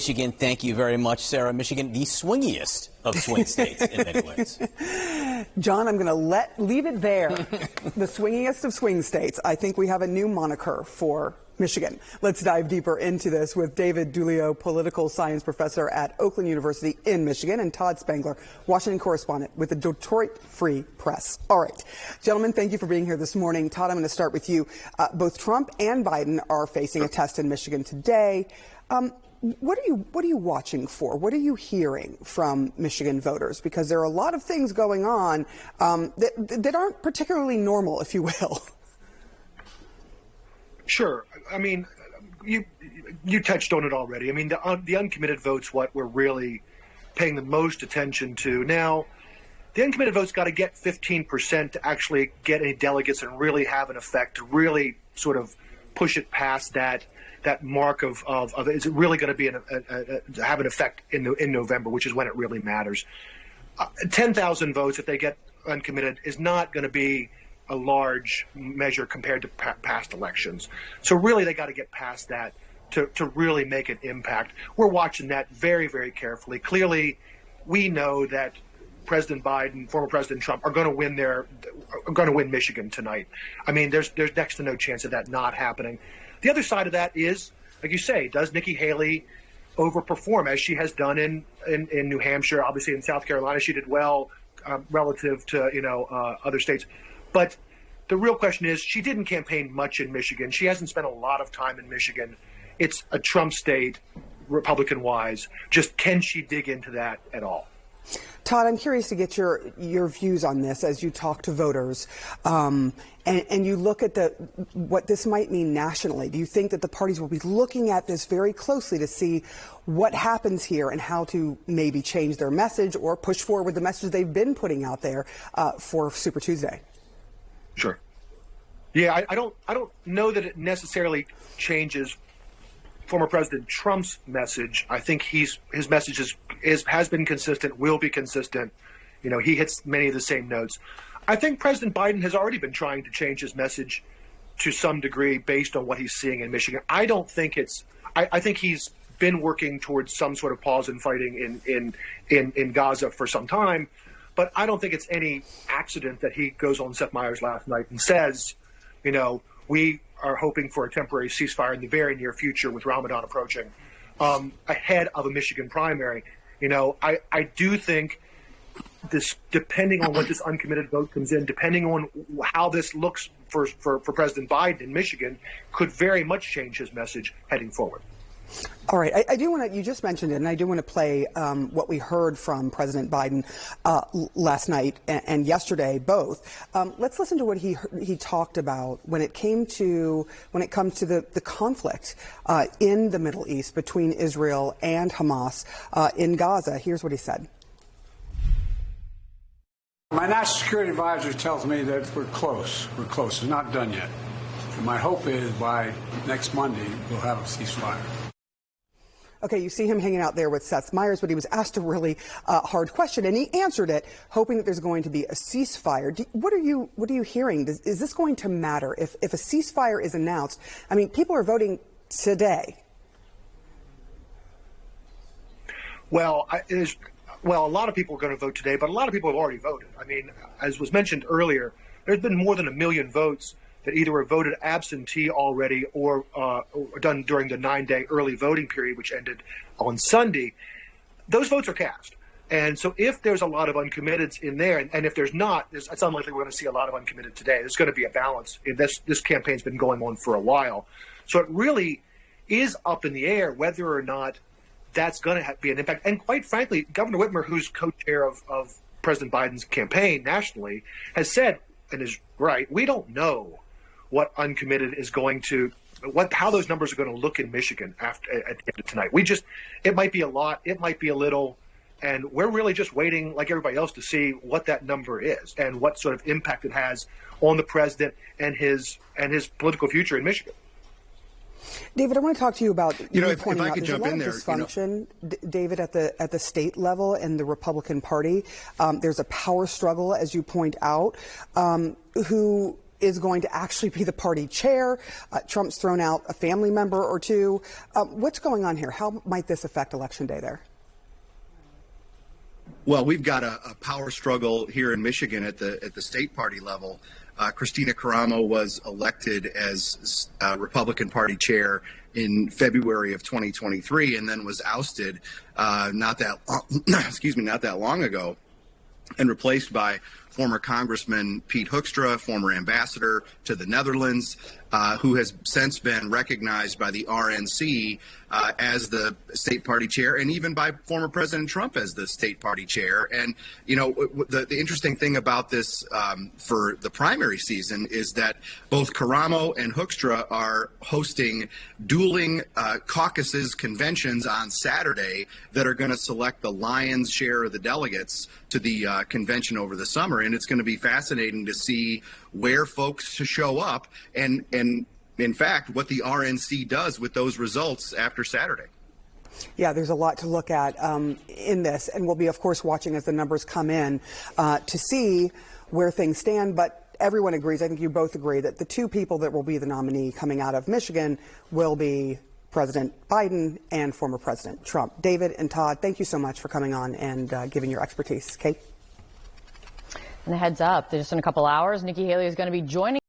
Michigan, thank you very much, Sarah. Michigan, the swingiest of swing states in many ways. John, I'm going to leave it there. The swingiest of swing states. I think we have a new moniker for Michigan. Let's dive deeper into this with David Dulio, political science professor at Oakland University in Michigan, and Todd Spangler, Washington correspondent with the Detroit Free Press. All right, gentlemen, thank you for being here this morning. Todd, I'm going to start with you. Both Trump and Biden are facing a test in Michigan today. What are you watching for? What are you hearing from Michigan voters? Because there are a lot of things going on that aren't particularly normal, if you will. Sure. I mean, you touched on it already. I mean, the uncommitted vote's what we're really paying the most attention to. Now, the uncommitted vote's got to get 15% to actually get any delegates and really have an effect, to really sort of push it past that mark of is it really going to be have an effect in November, which is when it really matters. 10,000 votes, if they get uncommitted, is not going to be a large measure compared to past elections. So really, they got to get past that to really make an impact. We're watching that very, very carefully. Clearly, we know that President Biden, former President Trump are going to win Michigan tonight. I mean, there's next to no chance of that not happening. The other side of that is, like you say, does Nikki Haley overperform as she has done in New Hampshire? Obviously, in South Carolina, she did well relative to other states. But the real question is, she didn't campaign much in Michigan. She hasn't spent a lot of time in Michigan. It's a Trump state, Republican-wise. Just can she dig into that at all? Todd, I'm curious to get your views on this as you talk to voters and you look at what this might mean nationally. Do you think that the parties will be looking at this very closely to see what happens here and how to maybe change their message or push forward the message they've been putting out there for Super Tuesday? Sure. Yeah, I don't know that it necessarily changes former President Trump's message. I think his message has been consistent, will be consistent. You know, he hits many of the same notes. I think President Biden has already been trying to change his message to some degree based on what he's seeing in Michigan. I don't think I think he's been working towards some sort of pause in fighting in Gaza for some time, but I don't think it's any accident that he goes on Seth Meyers last night and says, you know, we are hoping for a temporary ceasefire in the very near future with Ramadan approaching, ahead of a Michigan primary. You know, I do think this, depending on what this uncommitted vote comes in, depending on how this looks for President Biden in Michigan, could very much change his message heading forward. All right. I do want to, you just mentioned it, and I do want to play what we heard from President Biden last night and yesterday, both. Let's listen to what he talked about when it comes to the conflict in the Middle East between Israel and Hamas in Gaza. Here's what he said. My national security advisor tells me that we're close. We're close. It's not done yet. And my hope is by next Monday, we'll have a ceasefire. Okay, you see him hanging out there with Seth Meyers, but he was asked a really hard question, and he answered it, hoping that there's going to be a ceasefire. What are you hearing? Is this going to matter if a ceasefire is announced? I mean, people are voting today. Well, a lot of people are going to vote today, but a lot of people have already voted. I mean, as was mentioned earlier, there's been more than 1 million votes that either were voted absentee already or done during the 9-day early voting period, which ended on Sunday. Those votes are cast. And so if there's a lot of uncommitteds in there, and if there's not, it's unlikely we're going to see a lot of uncommitted today. There's going to be a balance. This campaign's been going on for a while. So it really is up in the air whether or not that's going to be an impact. And quite frankly, Governor Whitmer, who's co-chair of President Biden's campaign nationally, has said, and is right, we don't know what uncommitted is going to, how those numbers are going to look in Michigan at the end of tonight. It might be a lot, it might be a little, and we're really just waiting, like everybody else, to see what that number is and what sort of impact it has on the president and his political future in Michigan. David, I want to talk to you about if I could jump in there, dysfunction, David, at the state level in the Republican Party. There's a power struggle, as you point out. is going to actually be the party chair. Trump's thrown out a family member or two. What's going on here? How might this affect Election Day there? Well, we've got a power struggle here in Michigan at the state party level. Christina Caramo was elected as Republican Party chair in February of 2023, and then was ousted not that long ago, and replaced by former Congressman Pete Hoekstra, former ambassador to the Netherlands, who has since been recognized by the RNC as the state party chair, and even by former President Trump as the state party chair. And, you know, the interesting thing about this for the primary season is that both Caramo and Hoekstra are hosting dueling caucuses conventions on Saturday that are going to select the lion's share of the delegates to the convention over the summer. And it's going to be fascinating to see where folks show up and in fact, what the RNC does with those results after Saturday. Yeah, there's a lot to look at in this, and we'll be, of course, watching as the numbers come in to see where things stand. But everyone agrees, I think you both agree, that the two people that will be the nominee coming out of Michigan will be President Biden and former President Trump. David and Todd, thank you so much for coming on and giving your expertise. Kate? And a heads up, just in a couple hours, Nikki Haley is going to be joining